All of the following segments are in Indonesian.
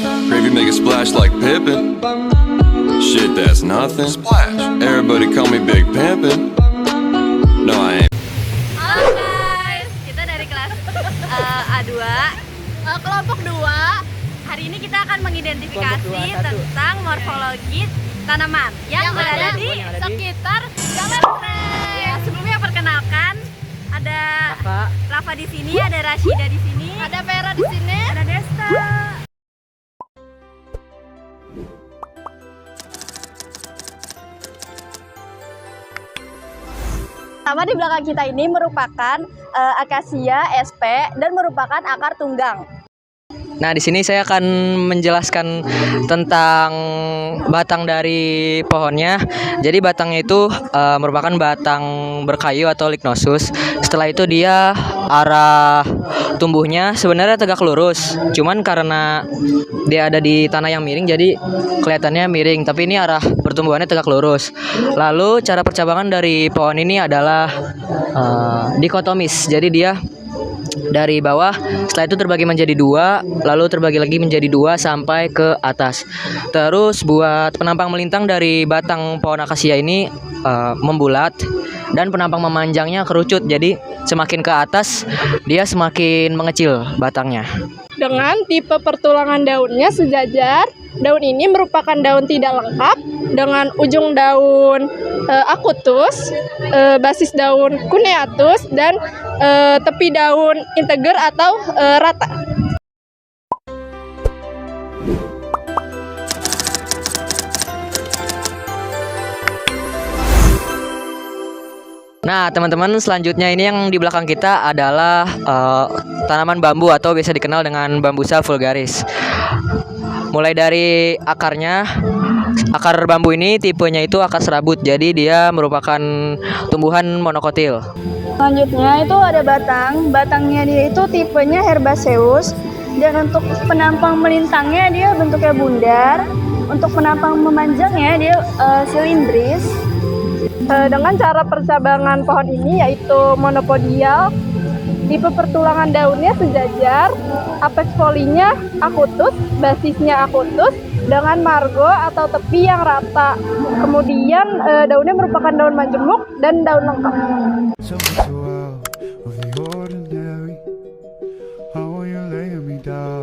Gravy make a splash like Pippin. Shit, that's nothing. Splash. Everybody call me Big Pimpin'. No, I ain't. Halo guys, kita dari kelas A2, kelompok 2. Hari ini kita akan mengidentifikasi tentang morfologi tanaman yang berada di sekitar Jalan Tren. Ya, sebelumnya perkenalkan, ada Rafa di sini, ada Rashida di sini, ada Vera di sini, ada Desta. Sama di belakang kita ini merupakan akasia SP dan merupakan akar tunggang. Nah, di sini saya akan menjelaskan tentang batang dari pohonnya. Jadi batangnya itu merupakan batang berkayu atau lignosus. Setelah itu dia arah tumbuhnya sebenarnya tegak lurus. Cuman karena dia ada di tanah yang miring jadi kelihatannya miring, tapi ini arah pertumbuhannya tegak lurus. Lalu cara percabangan dari pohon ini adalah dikotomis. Jadi dia dari bawah, setelah itu terbagi menjadi dua, lalu terbagi lagi menjadi dua sampai ke atas. Terus buat penampang melintang dari batang pohon akasia ini membulat dan penampang memanjangnya kerucut. Jadi semakin ke atas dia semakin mengecil batangnya. Dengan tipe pertulangan daunnya sejajar, daun ini merupakan daun tidak lengkap dengan ujung daun akutus, basis daun cuneatus, dan tepi daun integer atau rata. Nah, teman-teman, selanjutnya ini yang di belakang kita adalah tanaman bambu atau biasa dikenal dengan Bambusa vulgaris. Mulai dari akarnya, akar bambu ini tipenya itu akar serabut, jadi dia merupakan tumbuhan monokotil. Selanjutnya itu ada batangnya dia itu tipenya herbaceous, dan untuk penampang melintangnya dia bentuknya bundar, untuk penampang memanjangnya dia silindris. Dengan cara percabangan pohon ini yaitu monopodial, tipe pertulangan daunnya sejajar, apex folinya akutus, basisnya akutus dengan margo atau tepi yang rata. Kemudian daunnya merupakan daun majemuk dan daun lengkap.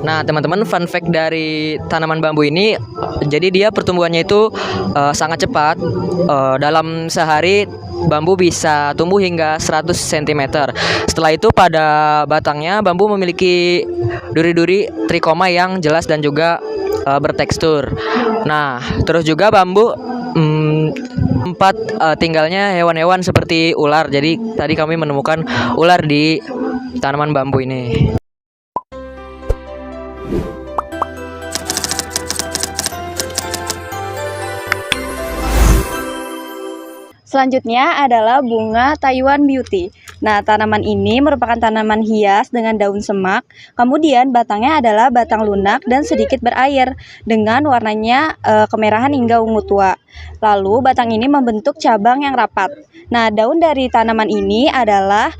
Nah, teman-teman, fun fact dari tanaman bambu ini, jadi dia pertumbuhannya itu sangat cepat. Dalam sehari bambu bisa tumbuh hingga 100 cm. Setelah itu pada batangnya bambu memiliki duri-duri trikoma yang jelas dan juga bertekstur. Nah, terus juga bambu tempat tinggalnya hewan-hewan seperti ular. Jadi tadi kami menemukan ular di tanaman bambu ini. Selanjutnya adalah bunga Taiwan Beauty. Nah, tanaman ini merupakan tanaman hias dengan daun semak, kemudian batangnya adalah batang lunak dan sedikit berair, dengan warnanya kemerahan hingga ungu tua. Lalu batang ini membentuk cabang yang rapat. Nah, daun dari tanaman ini adalah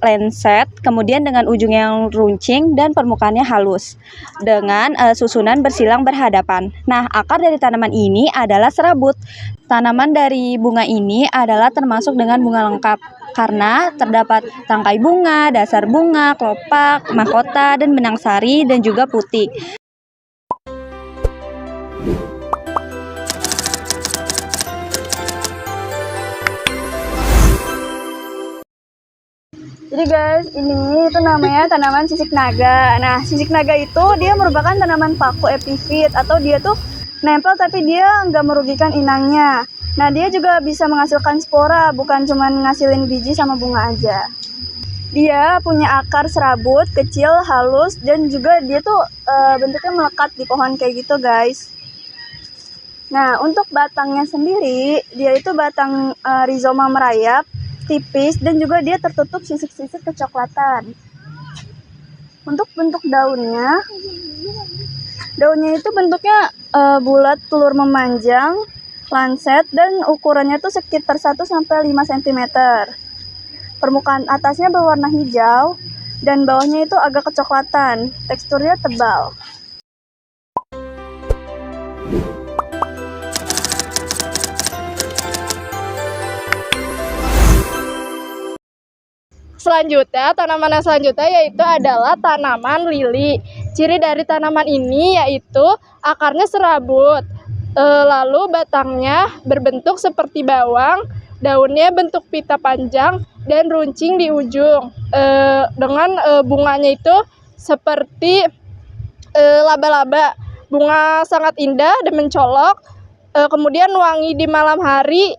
lancet, kemudian dengan ujung yang runcing dan permukaannya halus, dengan susunan bersilang berhadapan. Nah, akar dari tanaman ini adalah serabut. Tanaman dari bunga ini adalah termasuk dengan bunga lengkap karena terdapat tangkai bunga, dasar bunga, kelopak, mahkota, dan benang sari, dan juga putik. Jadi guys, ini itu namanya tanaman sisik naga. Nah, sisik naga itu dia merupakan tanaman paku epifit, atau dia tuh nempel tapi dia nggak merugikan inangnya. Nah, dia juga bisa menghasilkan spora, bukan cuma ngasilin biji sama bunga aja. Dia punya akar serabut, kecil, halus, dan juga dia tuh bentuknya melekat di pohon kayak gitu guys. Nah, untuk batangnya sendiri, dia itu batang rizoma merayap, tipis, dan juga dia tertutup sisik-sisik kecoklatan. Untuk bentuk daunnya itu bentuknya bulat telur memanjang, lancet, dan ukurannya tuh sekitar 1-5 cm. Permukaan atasnya berwarna hijau dan bawahnya itu agak kecoklatan, teksturnya tebal. Selanjutnya, tanaman yang selanjutnya yaitu adalah tanaman lili. Ciri dari tanaman ini yaitu akarnya serabut, lalu batangnya berbentuk seperti bawang, daunnya bentuk pita panjang dan runcing di ujung. Dengan bunganya itu seperti laba-laba. Bunga sangat indah dan mencolok, kemudian wangi di malam hari.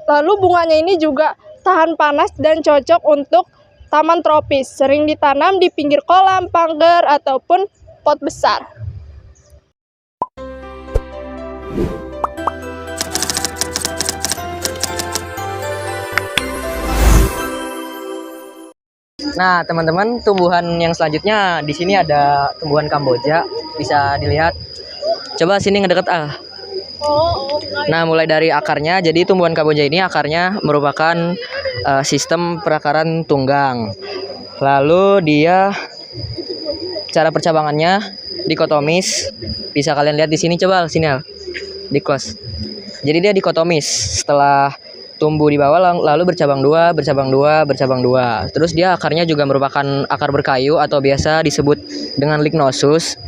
Lalu bunganya ini juga tahan panas dan cocok untuk taman tropis, sering ditanam di pinggir kolam, pagar, ataupun pot besar. Nah, teman-teman, tumbuhan yang selanjutnya di sini ada tumbuhan Kamboja, bisa dilihat. Coba sini ngedeket Nah, mulai dari akarnya, jadi tumbuhan Kamboja ini akarnya merupakan sistem perakaran tunggang. Lalu dia cara percabangannya dikotomis. Bisa kalian lihat di sini, coba sini Al. Di close. Jadi dia dikotomis. Setelah tumbuh di bawah lalu bercabang dua. Terus dia akarnya juga merupakan akar berkayu atau biasa disebut dengan lignosus.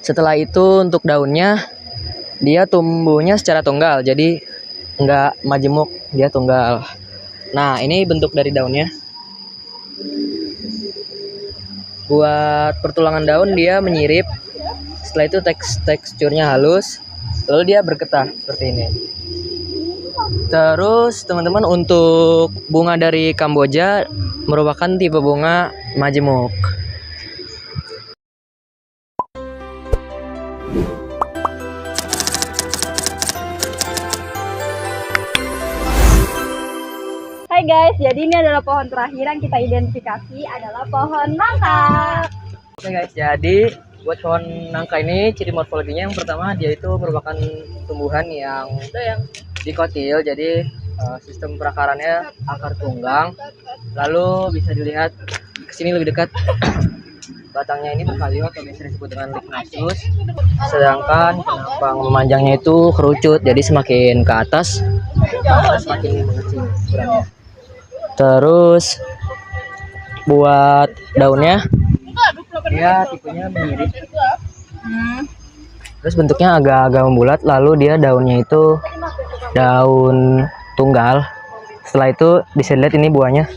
Setelah itu untuk daunnya dia tumbuhnya secara tunggal, jadi enggak majemuk, dia tunggal. Nah, ini bentuk dari daunnya. Buat pertulangan daun dia menyirip. Setelah itu teksturnya halus, lalu dia bergetah seperti ini. Terus teman-teman, untuk bunga dari Kamboja merupakan tipe bunga majemuk. Hai guys, jadi ini adalah pohon terakhir yang kita identifikasi adalah pohon nangka. Oke guys, jadi buat pohon nangka ini ciri morfologinya yang pertama dia itu merupakan tumbuhan yang dikotil, jadi sistem perakarannya akar tunggang. Lalu bisa dilihat kesini lebih dekat, batangnya ini berkayu atau biasa disebut dengan lignosus. Sedangkan penambang memanjangnya itu kerucut, jadi semakin ke atas semakin mengecil ukurannya. Terus buat daunnya dia tipenya mirip. Terus bentuknya agak-agak membulat, lalu dia daunnya itu daun tunggal. Setelah itu bisa lihat ini buahnya.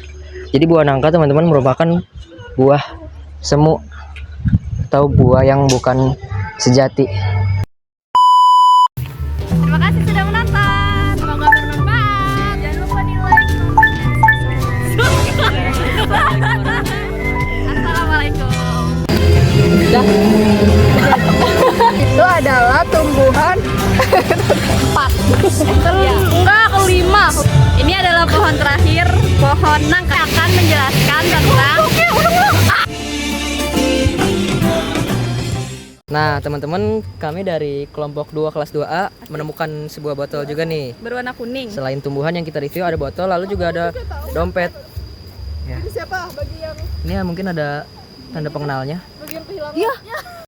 Jadi buah nangka teman-teman merupakan buah semu atau buah yang bukan sejati. Terima kasih sudah menonton. Semoga bermanfaat. Jangan lupa di like, comment, dan Assalamualaikum. Itu adalah tumbuhan kelima. Ini adalah pohon terakhir, pohon nangka, akan menjelaskan tentang Nah, teman-teman, kami dari kelompok 2 kelas 2A menemukan sebuah botol juga nih. berwarna kuning. Selain tumbuhan yang kita review ada botol, lalu juga ada dompet. Ya. Siapa bagi yang Ini mungkin ada tanda pengenalnya. kehilangan?